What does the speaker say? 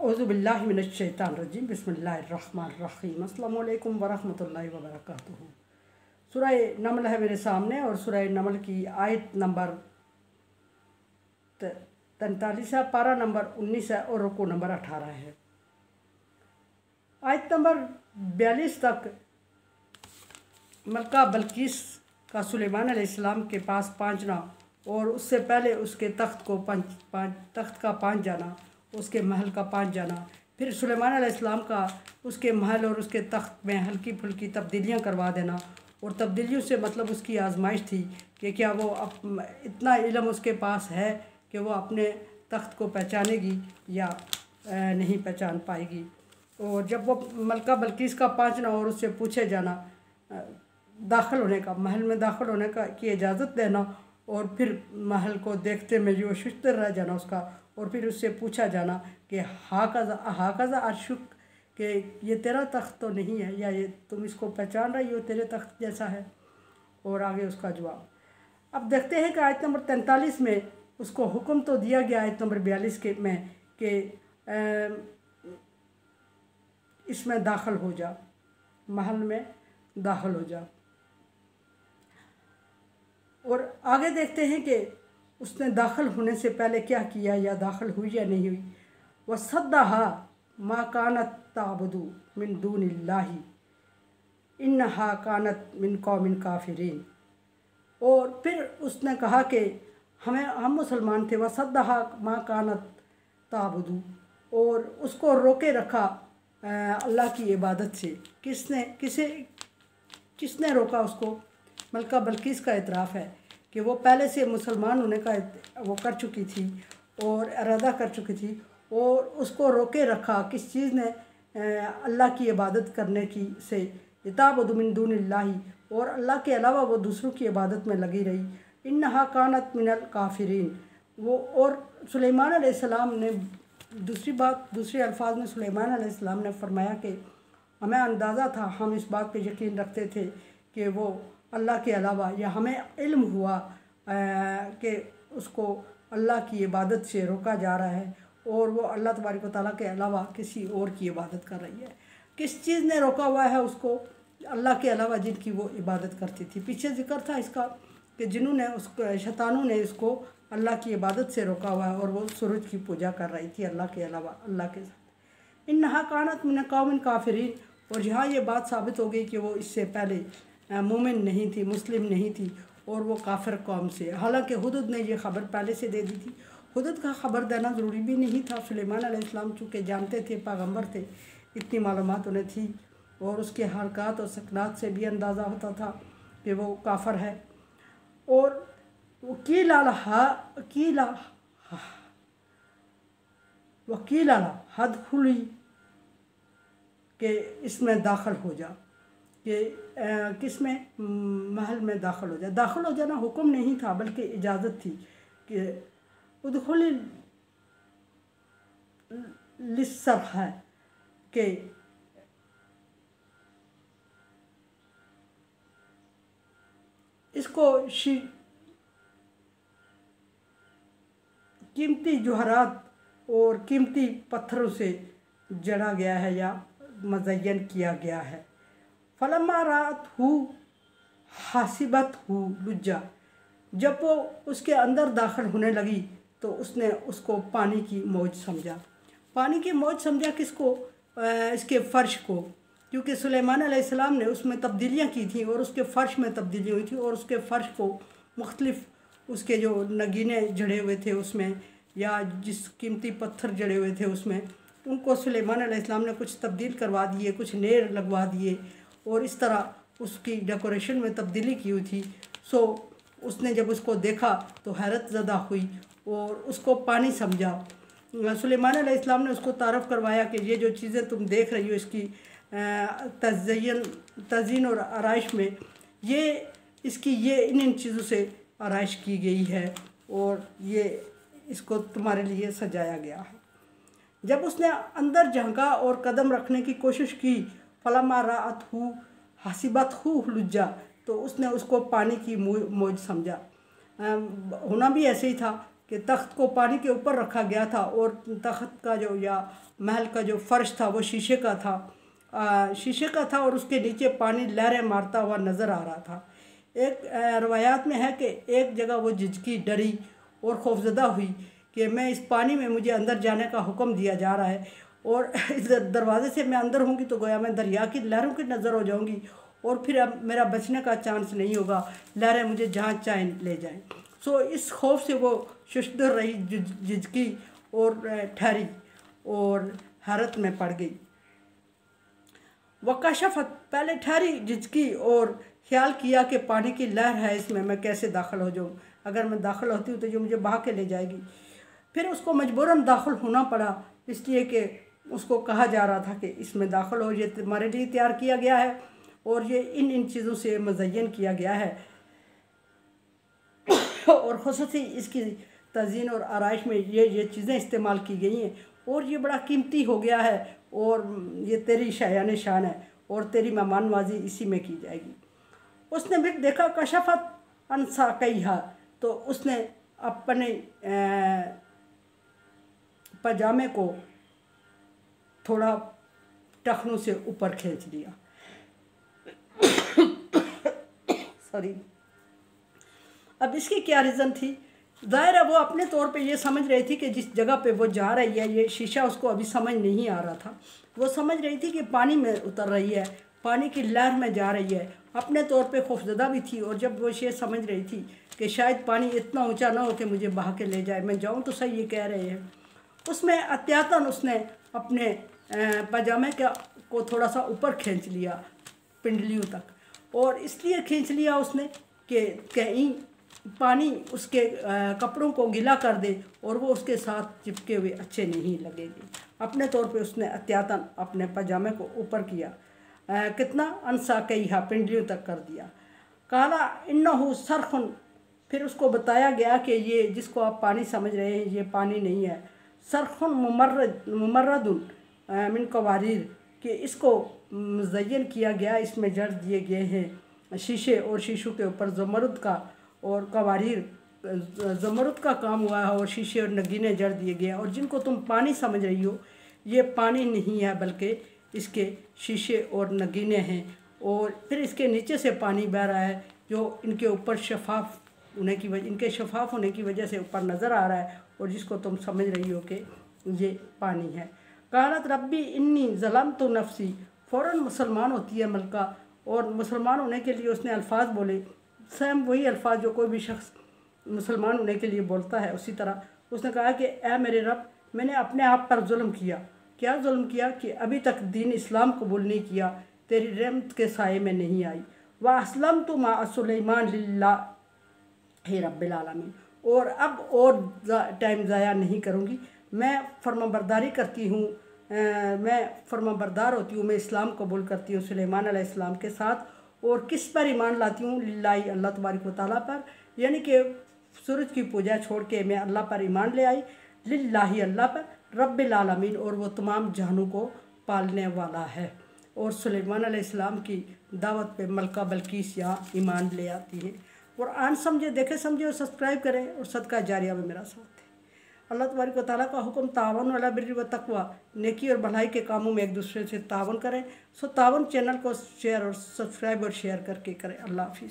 औज़ुबिल्लाहि मिनश्शैतानिर्रजीम बिस्मिल्लाहिर्रहमानिर्रहीम अस्सलामु अलैकुम वरहमतुल्लाहि वबरकातुहू। सूरह नमल है मेरे सामने और सूरह नमल की आयत नंबर 43 है, पारा नंबर 19 है और रुकू नंबर 18 है। आयत नंबर 42 तक मलका बल्कीस का सुलेमान अलैहिस्सलाम के पास पहुंचना और उससे पहले उसके तख्त का पहुंच जाना, उसके महल का पहुंच जाना, फिर सुलेमान अलैहिस्सलाम का उसके महल और उसके तख्त में हल्की फुल्की तब्दीलियां करवा देना। और तब्दीलियों से मतलब उसकी आजमाइश थी कि क्या वो इतना इल्म उसके पास है कि वो अपने तख्त को पहचानेगी या नहीं पहचान पाएगी। और जब वो मलका बल्कीस का पहुंचना और उससे पूछे जाना, दाखिल होने का, महल में दाखिल होने का की इजाज़त देना और फिर महल को देखते में जो शुस्तर रह जाना उसका, और फिर उससे पूछा जाना कि हाकाज़ा अर्शुक, कि ये तेरा तख्त तो नहीं है, या ये तुम इसको पहचान रही हो तेरे तख्त जैसा है। और आगे उसका जवाब अब देखते हैं कि आयत नंबर 43 में उसको हुक्म तो दिया गया आयत नंबर 42 के में कि इसमें दाखिल हो जा, महल में दाखिल हो जा। और आगे देखते हैं कि उसने दाखिल होने से पहले क्या किया, या दाखिल हुई या नहीं हुई। वसद्दहा मा कानत ताबुदु मिन दूनिल्लाहि इन्नहा कानत मिन कौमिन काफिरीन। और फिर उसने कहा कि हम मुसलमान थे। वसद्दहा मा कानत ताबुदु, और उसको रोके रखा अल्लाह की इबादत से। किसने रोका उसको? मलका बल्कीस का इतराफ़ है कि वो पहले से मुसलमान होने का वो कर चुकी थी और इरादा कर चुकी थी, और उसको रोके रखा किस चीज़ ने? अल्लाह की इबादत करने की से, ताबुदु मिन दूनिल्लाहि, और अल्लाह के अलावा वो दूसरों की इबादत में लगी रही। इन्नहा कानत मिनल काफिरीन। वो और सुलेमान अलैहिस्सलाम ने दूसरे अल्फाज में सुलेमान अलैहिस्सलाम ने फरमाया कि हमें अंदाज़ा था, हम इस बात पे यकीन रखते थे कि वो अल्लाह के अलावा, या हमें इल्म हुआ कि उसको अल्लाह की इबादत से रोका जा रहा है और वो अल्लाह तबारक व तआला के अलावा किसी और की इबादत कर रही है। किस चीज़ ने रोका हुआ है उसको? अल्लाह के अलावा जिनकी वो इबादत करती थी। पीछे जिक्र था इसका कि जिन्हों ने उसको, शैतानों ने इसको अल्लाह की इबादत से रोका हुआ है, और वो सूरज की पूजा कर रही थी अल्लाह के अलावा, अल्लाह के साथ। इन्नहा कानत मिन कौमिन काफिरीन। और यहाँ ये बात साबित हो गई कि वो इससे पहले मोमिन नहीं थी, मुस्लिम नहीं थी, और वो काफिर कौम से। हालांकि हुदुद ने ये ख़बर पहले से दे दी थी। हुदुद का ख़बर देना ज़रूरी भी नहीं था। सुलेमान अलैहिस्सलाम चूँकि जानते थे, पैगम्बर थे, इतनी मालूमात उन्हें थी, और उसके हरकत और सकनात से भी अंदाज़ा होता था कि वो काफिर है। और वकील हद खुली कि इसमें दाखिल हो जा, कि किस में? महल में दाखिल हो जा। दाखिल हो जाना हुक्म नहीं था बल्कि इजाज़त थी कि उदखुल लिस्सर है, कि इसको कीमती जवाहरात और कीमती पत्थरों से जड़ा गया है या मज़य्यन किया गया है। फलम्मा रात हु हासिबत हु लुज्जा। जब वो उसके अंदर दाखिल होने लगी तो उसने उसको पानी की मौज समझा। पानी की मौज समझा किसको? इसके फ़र्श को, क्योंकि सुलेमान अलैहिस्सलाम ने उसमें तब्दीलियाँ की थी और उसके फ़र्श में तब्दीली हुई थी, और उसके फ़र्श को मुख्तलिफ़ उसके जो नगीने जड़े हुए थे उसमें, या जिस कीमती पत्थर जड़े हुए थे उसमें, उनको सुलेमान अलैहिस्सलाम ने कुछ तब्दील करवा दिए, कुछ नेर लगवा दिए, और इस तरह उसकी डेकोरेशन में तब्दीली की हुई थी। सो उसने जब उसको देखा तो हैरत ज़दा हुई और उसको पानी समझा। सुलेमान अलैहिस्सलाम ने उसको तारफ़ करवाया कि ये जो चीज़ें तुम देख रही हो इसकी तज़यीन और आराइश में, ये इन चीज़ों से आराइश की गई है, और ये इसको तुम्हारे लिए सजाया गया है। जब उसने अंदर झांका और कदम रखने की कोशिश की, फलम्मा राअत हु हसीबत हु लुज्जा, तो उसने उसको पानी की मौज समझा। होना भी ऐसे ही था कि तख्त को पानी के ऊपर रखा गया था और तख्त का जो या महल का जो फ़र्श था वो शीशे का था और उसके नीचे पानी लहरें मारता हुआ नज़र आ रहा था। एक रवायात में है कि एक जगह वो झिझकी, डरी और खौफजदा हुई कि मैं इस पानी में, मुझे अंदर जाने का हुक्म दिया जा रहा है और इस दरवाज़े से मैं अंदर होंगी तो गोया मैं दरिया की लहरों की नज़र हो जाऊंगी और फिर अब मेरा बचने का चांस नहीं होगा, लहरें मुझे जहाँ चाहें ले जाएं। सो इस खौफ से वो शुशदर रही, झिझकी और ठहरी और हैरत में पड़ गई। वकाशफत, पहले ठहरी, झिझकी और ख्याल किया कि पानी की लहर है, इसमें मैं कैसे दाखिल हो जाऊँ, अगर मैं दाखिल होती हूँ तो जो मुझे बहा के ले जाएगी। फिर उसको मजबूरन दाखिल होना पड़ा, इसलिए कि उसको कहा जा रहा था कि इसमें दाखिल हो, ये तुम्हारे लिए तैयार किया गया है और ये इन चीज़ों से मुज़य्यन किया गया है और ख़ुसूसी इसकी तज़ीन और आराइश में ये चीज़ें इस्तेमाल की गई हैं और ये बड़ा कीमती हो गया है और ये तेरी शायान शान है और तेरी मेहमान नवाजी इसी में की जाएगी। उसने भी देखा, कशफत अनसा कईहा, तो उसने अपने पजामे को थोड़ा टखनों से ऊपर खींच लिया। सॉरी। अब इसकी क्या रीज़न थी? ज़ाहिर है वो अपने तौर पे ये समझ रही थी कि जिस जगह पे वो जा रही है, ये शीशा उसको अभी समझ नहीं आ रहा था। वो समझ रही थी कि पानी में उतर रही है, पानी की लहर में जा रही है। अपने तौर पे खौफजदा भी थी और जब वो ये समझ रही थी कि शायद पानी इतना ऊंचा ना हो कि मुझे बहा के ले जाए, मैं जाऊँ तो सही, ये कह रहे हैं, उसमें एहतियातन उसने अपने पजामे को थोड़ा सा ऊपर खींच लिया पिंडलियों तक। और इसलिए खींच लिया उसने कि कहीं पानी उसके कपड़ों को गीला कर दे और वो उसके साथ चिपके हुए अच्छे नहीं लगेंगे। अपने तौर पे उसने एहतियातन अपने पजामे को ऊपर किया, कितना अनसा कईहा, पिंडलियों तक कर दिया। काला इन्नहु सरखुन, फिर उसको बताया गया कि ये जिसको आप पानी समझ रहे हैं ये पानी नहीं है। सरखुन मुमर्रदुन मिन कवारीर, कि इसको मुज़य्यन किया गया, इसमें जड़ दिए गए हैं शीशे और शीशों के ऊपर ज़मरुद का और कवारीर, ज़मरुद का काम हुआ है और शीशे और नगीने जड़ दिए गए हैं। और जिनको तुम पानी समझ रही हो ये पानी नहीं है बल्कि इसके शीशे और नगीने हैं। और फिर इसके नीचे से पानी बह रहा है जो इनके ऊपर शफाफ होने की वजह, इनके शफाफ होने की वजह से ऊपर नज़र आ रहा है और जिसको तुम समझ रही हो कि ये पानी है। कालत रब्बी इन्नी ज़लमतु नफ्सी, फ़ौरन मुसलमान होती है मलका और मुसलमान होने के लिए उसने अल्फाज बोले, सेम वही अल्फाज जो कोई भी शख्स मुसलमान होने के लिए बोलता है। उसी तरह उसने कहा कि ए मेरे रब, मैंने अपने आप पर जुल्म किया। क्या जुल्म किया? कि अभी तक दीन इस्लाम कबूल नहीं किया, तेरी रहमत के साये में नहीं आई। व अस्लमतु मा सुलैमान लिल्लाहि रब्बिल आलमीन, और अब और टाइम ज़ाया नहीं करूँगी, मैं फर्माबरदारी करती हूँ, मैं फर्माबरदार होती हूँ, मैं इस्लाम कबूल करती हूँ सुलेमान अलैहिस्सलाम के साथ। और किस पर ईमान लाती हूँ? लिल्लाही, अल्लाह तबारक व तआला पर, यानी कि सूरज की पूजा छोड़ के मैं अल्लाह पर ईमान ले आई। लिल्लाही, अल्लाह पर, रब्बिल आलमीन, और वो तमाम जहानों को पालने वाला है। और सुलेमान अलैहिस्सलाम की दावत पे मलका बल्कीस यहाँ ईमान ले आती है। और आन समझे, देखे समझे और सब्सक्राइब करें और सदका जारिया में मेरा साथ है। अल्लाह तबारक व तआला का हुक्म, तावन अला बिर्रि व तक़वा, नेकी और भलाई के कामों में एक दूसरे से तावन करें। सो तावन चैनल को शेयर और सब्सक्राइब और शेयर करके करें। अल्लाह हाफिज़।